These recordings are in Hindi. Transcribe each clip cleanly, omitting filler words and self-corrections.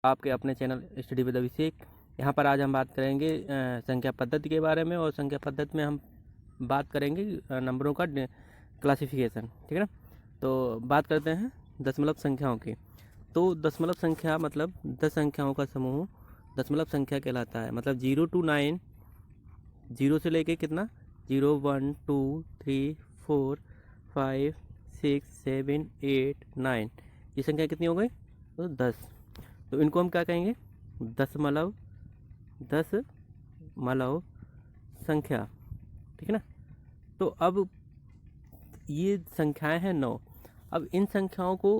आपके अपने चैनल स्टडी विद अभिषेक। यहाँ पर आज हम बात करेंगे संख्या पद्धति के बारे में, और संख्या पद्धति में हम बात करेंगे नंबरों का क्लासिफिकेशन। ठीक है ना। तो बात करते हैं दशमलव संख्याओं की। तो दशमलव संख्या मतलब 10 संख्याओं का समूह दशमलव संख्या कहलाता है। मतलब 0 to 9, 0 से लेके कितना 0 1 2 3 4 5 6 7 8 9, ये संख्या कितनी हो गई? तो 10। तो इनको हम क्या कहेंगे? दशमलव संख्या। ठीक है ना। तो अब ये संख्याएं हैं 9। अब इन संख्याओं को,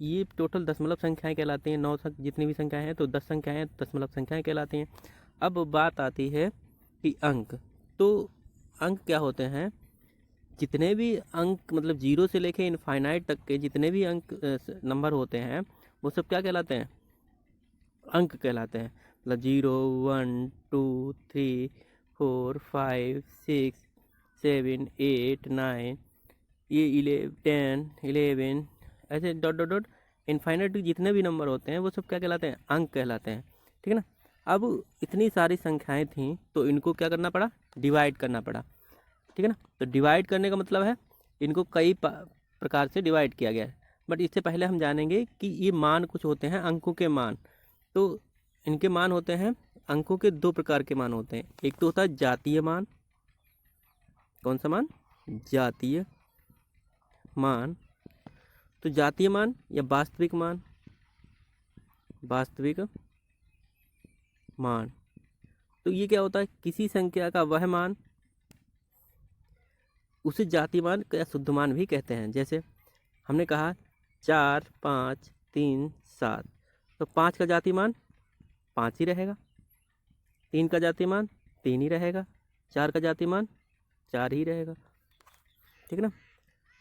ये टोटल दशमलव संख्याएं कहलाती हैं। 9 जितनी भी संख्याएं हैं, तो 10 संख्याएं दशमलव संख्याएं कहलाती हैं। अब बात आती है कि अंक। तो अंक क्या होते हैं? जितने भी अंक, मतलब 0 से लेके इनफाइनाइट तक के जितने भी अंक नंबर होते हैं, वो सब क्या कहलाते हैं? अंक कहलाते हैं। मतलब 0 1 2 3 4 5 6 7 8 9, ये 10 11, ऐसे डॉट डॉट डॉट इनफाइनाइट जितने भी नंबर होते हैं वो सब क्या कहलाते हैं? अंक कहलाते हैं। ठीक है ना। अब इतनी सारी संख्याएं थीं, तो इनको क्या करना पड़ा? डिवाइड करना पड़ा। ठीक है ना। तो डिवाइड करने का मतलब है इनको कई प्रकार से डिवाइड किया गया है। बट इससे पहले हम जानेंगे कि ये मान कुछ होते हैं, अंकों के मान। तो इनके मान होते हैं, अंकों के 2 प्रकार के मान होते हैं। एक तो होता है जातीय मान। कौन सा मान? जातीय मान। तो जातीय मान या वास्तविक मान। वास्तविक मान, तो ये क्या होता है? किसी संख्या का वह मान, उसे जातीय मान या शुद्ध मान भी कहते हैं। जैसे हमने कहा 4 5 3 7, तो 5 का जातीय मान 5 ही रहेगा। 3 का जातीय मान 3 ही रहेगा। 4 का जातीय मान 4 ही रहेगा। ठीक है ना।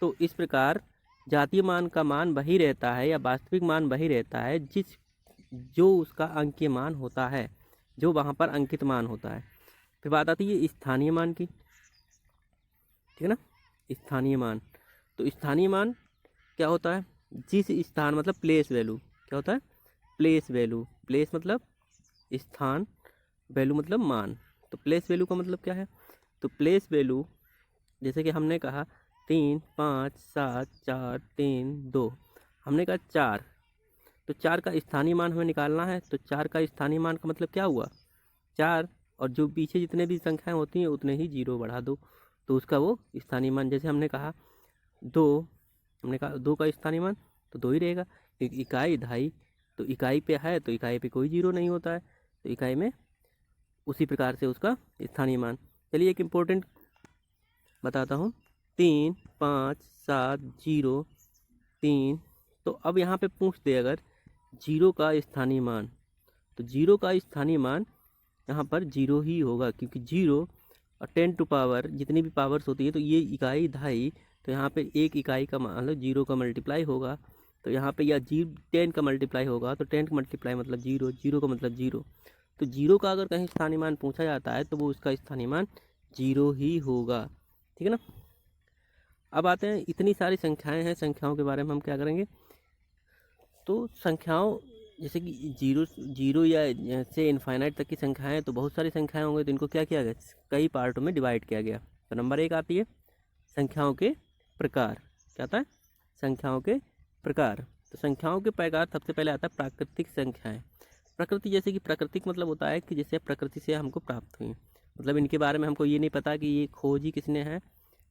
तो इस प्रकार जातीय मान का मान वही रहता है, या वास्तविक मान वही रहता है जो उसका अंकीय मान होता है, जो वहाँ पर अंकित मान होता है। फिर बात आती है स्थानीय मान की। ठीक है ना। स्थानीय मान, तो स्थानीय मान क्या होता है? जिस स्थान, मतलब प्लेस वैल्यू। क्या होता है? Place value. प्लेस मतलब स्थान, वैल्यू मतलब मान। तो प्लेस वैल्यू का मतलब क्या है? तो प्लेस वैल्यू, जैसे कि हमने कहा 3 5 7 4 3 2, हमने कहा 4, तो 4 का स्थानीय मान हमें निकालना है। तो 4 का स्थानीय मान का मतलब क्या हुआ? 4, और जो पीछे जितने भी संख्याएं होती हैं उतने ही 0 बढ़ा दो, तो उसका वो स्थानीय मान। जैसे हमने कहा 2, हमने कहा 2 का स्थानीय मान तो 2 ही रहेगा। इकाई दहाई, तो इकाई पे है तो इकाई पे कोई 0 नहीं होता है, तो इकाई में उसी प्रकार से उसका स्थानीय मान। चलिए एक इम्पोर्टेंट बताता हूँ। 3 5 7 0 3, तो अब यहाँ पे पूछ दे अगर 0 का स्थानीय मान, तो 0 का स्थानीय मान यहाँ पर 0 ही होगा, क्योंकि 0 और 10 टू पावर जितनी भी पावर्स होती है, तो ये इकाई दहाई, तो यहाँ पे एक इकाई का मतलब 0 का मल्टीप्लाई होगा, तो यहाँ पे या 10 का मल्टीप्लाई होगा, तो 10 का मल्टीप्लाई मतलब 0, 0 का मतलब 0। तो 0 का अगर कहीं स्थानीय मान पूछा जाता है तो वो उसका स्थानीय मान 0 ही होगा। ठीक है ना। अब आते हैं, इतनी सारी संख्याएं हैं, संख्याओं के बारे में हम क्या करेंगे? तो संख्याओं, जैसे कि जीरो या से इनफाइनाइट तक की संख्याएं, तो बहुत सारी संख्याएं होंगी, तो इनको क्या किया गया? कई पार्टों में डिवाइड किया गया। तो नंबर 1 आती है संख्याओं के प्रकार। क्या आता है? संख्याओं के प्रकार। तो संख्याओं के प्रकार सबसे पहले आता है प्राकृतिक संख्याएं। प्रकृति, जैसे कि प्राकृतिक मतलब होता है कि जैसे प्रकृति से हमको प्राप्त हुई, मतलब इनके बारे में हमको ये नहीं पता कि ये खोज ही किसने है,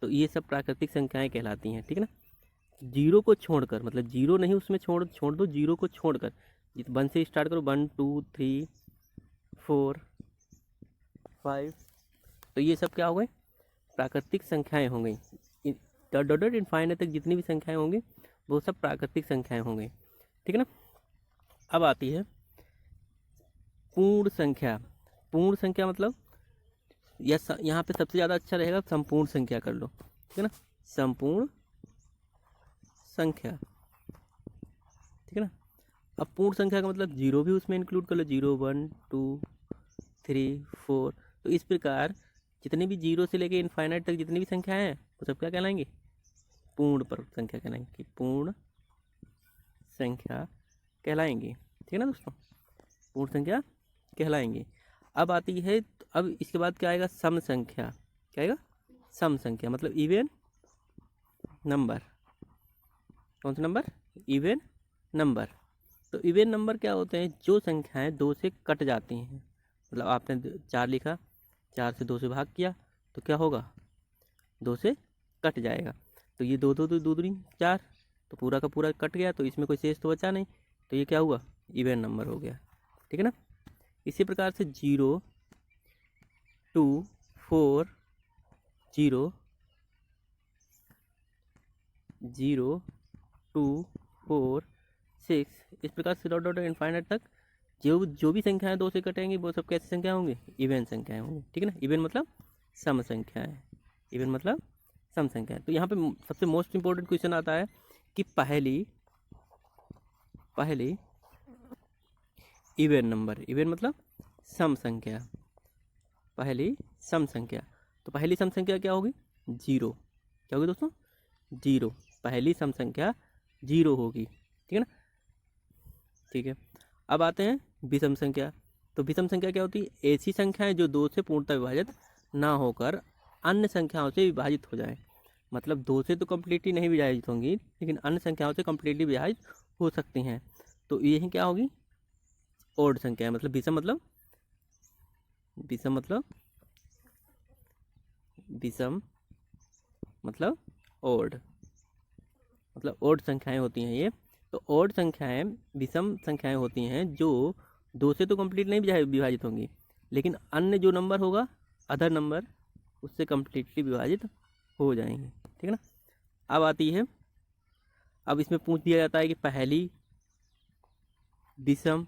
तो ये सब प्राकृतिक संख्याएं कहलाती हैं। ठीक है ना। 0 को छोड़कर, मतलब 0 नहीं उसमें छोड़ दो, 0 को छोड़कर 1 से स्टार्ट करो, 1 2 3 4 5, तो ये सब क्या हो गए? प्राकृतिक संख्याएं हो गई। डॉट इनफाइनाइट तक जितनी भी संख्याएं होंगी वो सब प्राकृतिक संख्याएं होंगी। ठीक है ना। अब आती है पूर्ण संख्या। पूर्ण संख्या मतलब यहाँ पे सबसे ज़्यादा अच्छा रहेगा संपूर्ण संख्या कर लो। ठीक है ना। संपूर्ण संख्या। ठीक है ना। अब पूर्ण संख्या का मतलब 0 भी उसमें इंक्लूड कर लो, 0 1 2 3 4। तो इस प्रकार जितने भी 0 से लेके इनफाइनाइट तक जितनी भी संख्याएं हैं वो सब क्या कहलाएंगे? पूर्ण पर संख्या कहलाएंगी, पूर्ण संख्या कहलाएंगी। ठीक है ना दोस्तों, पूर्ण संख्या कहलाएंगी। अब आती है, अब इसके बाद क्या आएगा, सम संख्या। क्या आएगा, सम संख्या मतलब इवन नंबर। कौन सा नंबर, इवन नंबर। तो इवन नंबर क्या होते हैं, जो संख्याएं 2 से कट जाती हैं। मतलब आपने 4 लिखा, 4 से 2 से भाग किया तो क्या होगा, 2 से कट जाएगा। तो ये 2 2 2 2 दूनी 4, तो पूरा का पूरा कट गया, तो इसमें कोई शेष तो बचा नहीं, तो ये क्या हुआ, इवन नंबर हो गया। ठीक है ना। इसी प्रकार से 0 2 4 0 0 2 4 6, इस प्रकार से डॉट डॉट इनफाइनाइट तक जो भी संख्याएं 2 से कटेंगी वो सब कैसी संख्या होंगी, इवन संख्याएं होंगी। ठीक है ना। इवन मतलब सम संख्याएं, इवन मतलब सम संख्याएं। तो यहाँ पे सबसे मोस्ट इंपॉर्टेंट क्वेश्चन आता है कि पहली इवन नंबर, इवन मतलब सम संख्या, पहली सम संख्या। तो पहली सम संख्या क्या होगी, 0। क्या होगी दोस्तों, 0। पहली सम संख्या 0 होगी। ठीक है ना। ठीक है, अब आते हैं विषम संख्या। तो विषम संख्या क्या होती है, ऐसी संख्याएं जो 2 से पूर्णतः विभाजित ना होकर अन्य संख्याओं से विभाजित हो जाए। मतलब 2 से तो कम्प्लीटली नहीं विभाजित होंगी, लेकिन अन्य संख्याओं से कम्प्लीटली विभाजित हो सकती हैं। तो यही क्या होगी, ओड संख्या। मतलब विषम मतलब ओड, मतलब ओड संख्याएं होती हैं ये। तो ओड संख्याएं विषम संख्याएं होती हैं जो 2 से तो कंप्लीट नहीं विभाजित होंगी, लेकिन अन्य जो नंबर होगा, अदर नंबर, उससे कंप्लीटली विभाजित हो जाएंगे। ठीक है ना। अब आती है, अब इसमें पूछ दिया जाता है कि पहली विषम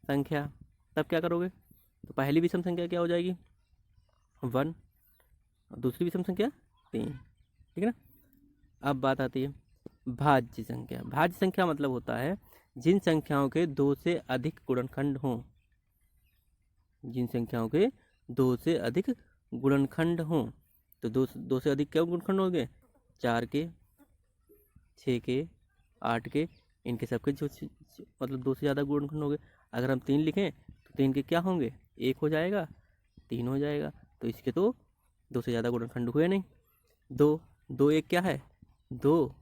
संख्या, तब क्या करोगे। तो पहली विषम संख्या क्या हो जाएगी, 1, और दूसरी विषम संख्या 3। ठीक है ना। अब बात आती है भाज्य संख्या। भाज्य संख्या मतलब होता है जिन संख्याओं के 2 से अधिक गुणनखंड हों, जिन संख्याओं के 2 से अधिक गुणनखंड हों। तो 2 से अधिक क्या गुणनखंड हो गए, 4 के, 6 के, 8 के, इनके सबके जो मतलब 2 से ज़्यादा गुणनखंड हो गए। अगर हम 3 लिखें तो 3 के क्या होंगे, 1 हो जाएगा, 3 हो जाएगा। तो इसके तो 2 से ज़्यादा गुणनखंड हुए नहीं। 2 1 क्या है, 2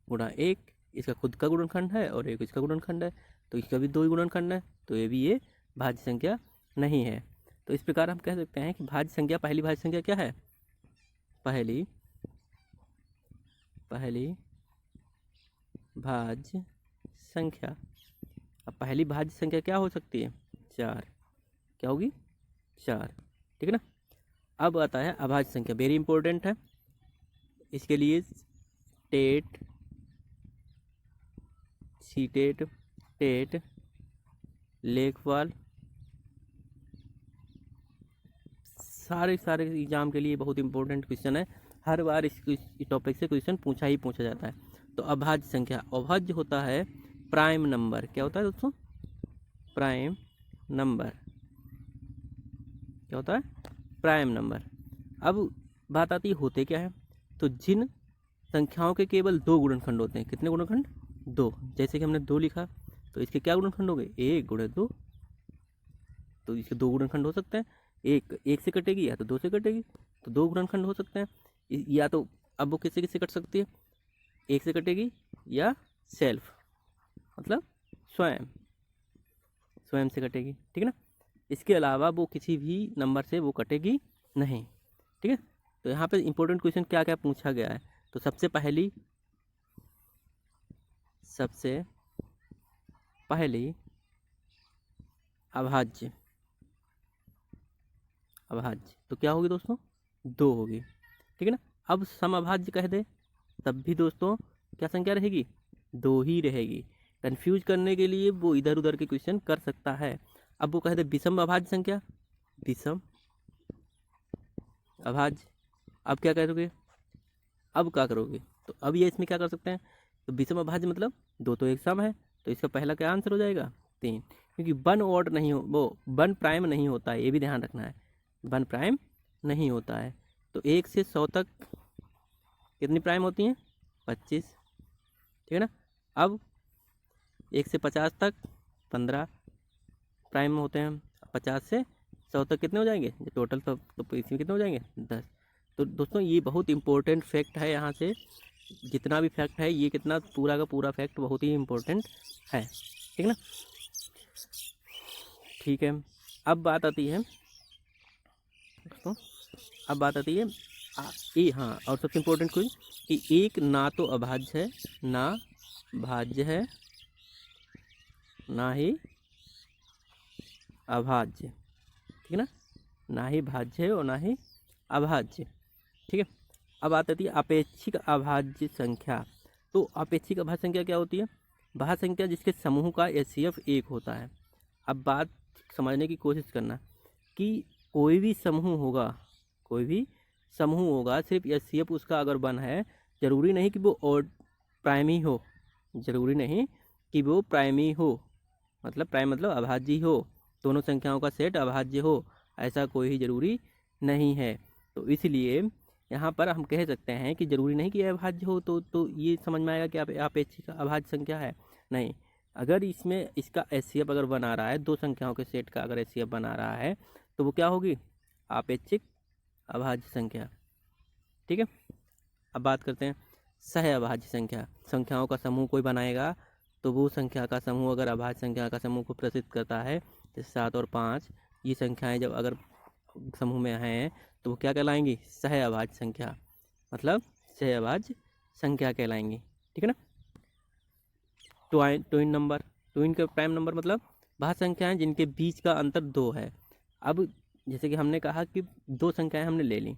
गुणा 1, इसका खुद का गुणनखंड है और एक इसका गुणनखंड है, तो इसका भी 2 ही गुणनखंड है, तो ये भाज्य संख्या नहीं है। तो इस प्रकार हम कह सकते हैं कि भाज्य संख्या, पहली भाज्य संख्या क्या है, पहली भाज्य संख्या। अब पहली भाज्य संख्या क्या हो सकती है, 4। क्या होगी, 4। ठीक है ना। अब आता है अभाज्य संख्या, वेरी इंपॉर्टेंट है। इसके लिए टेट, सीटेट, टेट, लेखपाल, सारे एग्जाम के लिए बहुत इंपॉर्टेंट क्वेश्चन है। हर बार इस टॉपिक से क्वेश्चन पूछा ही पूछा जाता है। तो अभाज्य संख्या, अभाज्य होता है प्राइम नंबर। क्या होता है दोस्तों, प्राइम नंबर। क्या होता है, प्राइम नंबर। अब बात आती है होते क्या है। तो जिन संख्याओं के केवल 2 गुणनखंड होते हैं, कितने गुणनखंड, 2। जैसे कि हमने 2 लिखा, तो इसके क्या गुणनखंड हो गए, 1 गुणे 2। तो इसके 2 गुणनखंड हो सकते हैं, एक से कटेगी या तो 2 से कटेगी, तो 2 गुणनखंड हो सकते हैं। या तो अब वो किससे किससे कट सकती है, 1 से कटेगी या सेल्फ मतलब स्वयं से कटेगी। ठीक है ना। इसके अलावा वो किसी भी नंबर से वो कटेगी नहीं। ठीक है। तो यहाँ पे इंपॉर्टेंट क्वेश्चन क्या क्या पूछा गया है। तो सबसे पहली अभाज्य तो क्या होगी दोस्तों, 2 होगी। ठीक है ना। अब समअभाज्य कह दे तब भी दोस्तों क्या संख्या रहेगी, 2 ही रहेगी। कंफ्यूज करने के लिए वो इधर उधर के क्वेश्चन कर सकता है। अब वो कह दे विषम अभाज्य संख्या, विषम अभाज्य, अब क्या करोगे, अब क्या करोगे। तो अब ये इसमें क्या कर सकते हैं। तो विषम अभाज्य मतलब 2 तो एक सम है, तो इसका पहला क्या आंसर हो जाएगा, 3। क्योंकि 1 ऑड नहीं हो, वो 1 प्राइम नहीं होता है, ये भी ध्यान रखना है, 1 प्राइम नहीं होता है। तो 1 से 100 तक कितनी प्राइम होती हैं, 25। ठीक है ना। अब 1 से 50 तक 15 प्राइम होते हैं, 50 से 100 तक कितने हो जाएंगे टोटल, तो इसमें कितने हो जाएंगे 10। तो दोस्तों ये बहुत इंपॉर्टेंट फैक्ट है, यहाँ से जितना भी फैक्ट है ये कितना पूरा का पूरा फैक्ट बहुत ही इम्पोर्टेंट है, ठीक ना। ठीक है, अब बात आती है दोस्तों, अब बात आती है हाँ, और सबसे इम्पोर्टेंट कोई कि एक ना तो अभाज्य है, ना भाज्य है, ना ही अभाज्य, ठीक है ना, ना ही भाज्य है और ना ही अभाज्य, ठीक है। अब बात आती है अपेक्षिक अभाज्य संख्या। तो अपेक्षिक अभाज्य संख्या क्या होती है, वह संख्या जिसके समूह का HCF 1 होता है। अब बात समझने की कोशिश करना कि कोई भी समूह होगा, कोई भी समूह होगा, सिर्फ HCF उसका अगर 1 है, ज़रूरी नहीं कि वो और प्राइमी हो, ज़रूरी नहीं कि वो प्राइमी हो, मतलब प्राइम मतलब अभाज्य हो, दोनों संख्याओं का सेट अभाज्य हो, ऐसा कोई ही ज़रूरी नहीं है। तो इसलिए यहाँ पर हम कह सकते हैं कि ज़रूरी नहीं कि अभाज्य हो, तो ये समझ में आएगा कि अपेक्षिक अभाज्य संख्या है, नहीं। अगर इसमें इसका HCF अगर बना रहा है, दो संख्याओं के सेट का अगर HCF बना रहा है, तो वो क्या होगी, अपेक्षिक अभाज्य संख्या, ठीक है। अब बात करते हैं सह अभाज्य संख्या। संख्याओं का समूह कोई बनाएगा तो वो संख्या का समूह अगर अभाज्य संख्या का समूह को प्रदर्शित करता है, जैसे 7 और 5, ये संख्याएं जब अगर समूह में हैं तो वो क्या कहलाएंगी, सह अभाज्य संख्या, मतलब सह अभाज्य संख्या कहलाएंगी, ठीक है ना। ट्वाइन नंबर, ट्विन का प्राइम नंबर मतलब वह संख्याएं जिनके बीच का अंतर 2 है। अब जैसे कि हमने कहा कि दो संख्याएं हमने ले ली,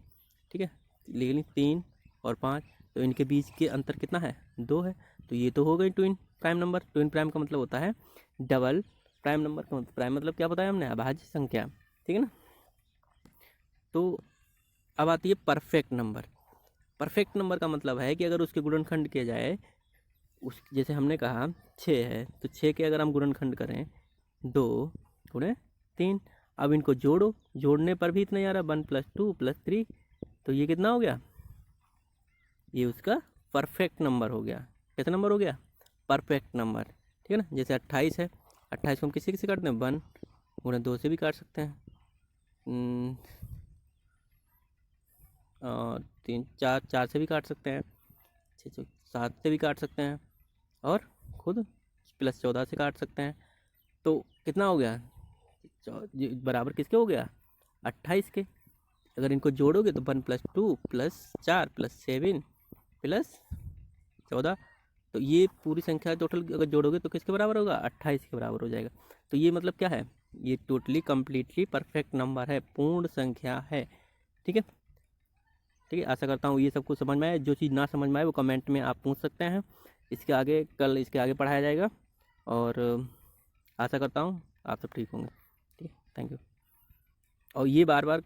ठीक है, ले ली 3 और 5, तो इनके बीच के अंतर कितना है, 2 है, तो ये तो हो गई twin prime number. Twin prime का मतलब होता है डबल प्राइम नंबर का मतलब, प्राइम मतलब क्या बताया हमने, अभाज्य संख्या, ठीक है ना। तो अब आती है परफेक्ट नंबर। परफेक्ट नंबर का मतलब है कि अगर उसके गुणनखंड किया जाए, उस जैसे हमने कहा 6 है, तो 6 के अगर हम गुणनखंड करें 2 गुणे 3, अब इनको जोड़ो, जोड़ने पर भी इतना ही आ रहा, 1 + 2 + 3, तो ये कितना हो गया, ये उसका परफेक्ट नंबर हो गया। कितना नंबर हो गया, परफेक्ट नंबर, ठीक है ना। जैसे 28 है, 28 को हम किसी किसी काटते हैं, 1 गुणे 2 से भी काट सकते हैं, और 3 4 से भी काट सकते हैं, 6 7 से भी काट सकते हैं, और खुद +14 से काट सकते हैं। तो कितना हो गया, बराबर किसके हो गया, 28 के। अगर इनको जोड़ोगे तो 1 + 2 + 4 + 7 + 14, तो ये पूरी संख्या टोटल अगर जोड़ोगे तो किसके बराबर होगा, 28 के बराबर हो जाएगा। तो ये मतलब क्या है, ये टोटली कम्प्लीटली परफेक्ट नंबर है, पूर्ण संख्या है, ठीक है। ठीक है, आशा करता हूँ ये सब कुछ समझ में आए। जो चीज़ ना समझ में आए वो कमेंट में आप पूछ सकते हैं, इसके आगे कल इसके आगे पढ़ाया जाएगा, और आशा करता हूँ आप सब ठीक होंगे, ठीक है, थैंक यू। और ये बार बार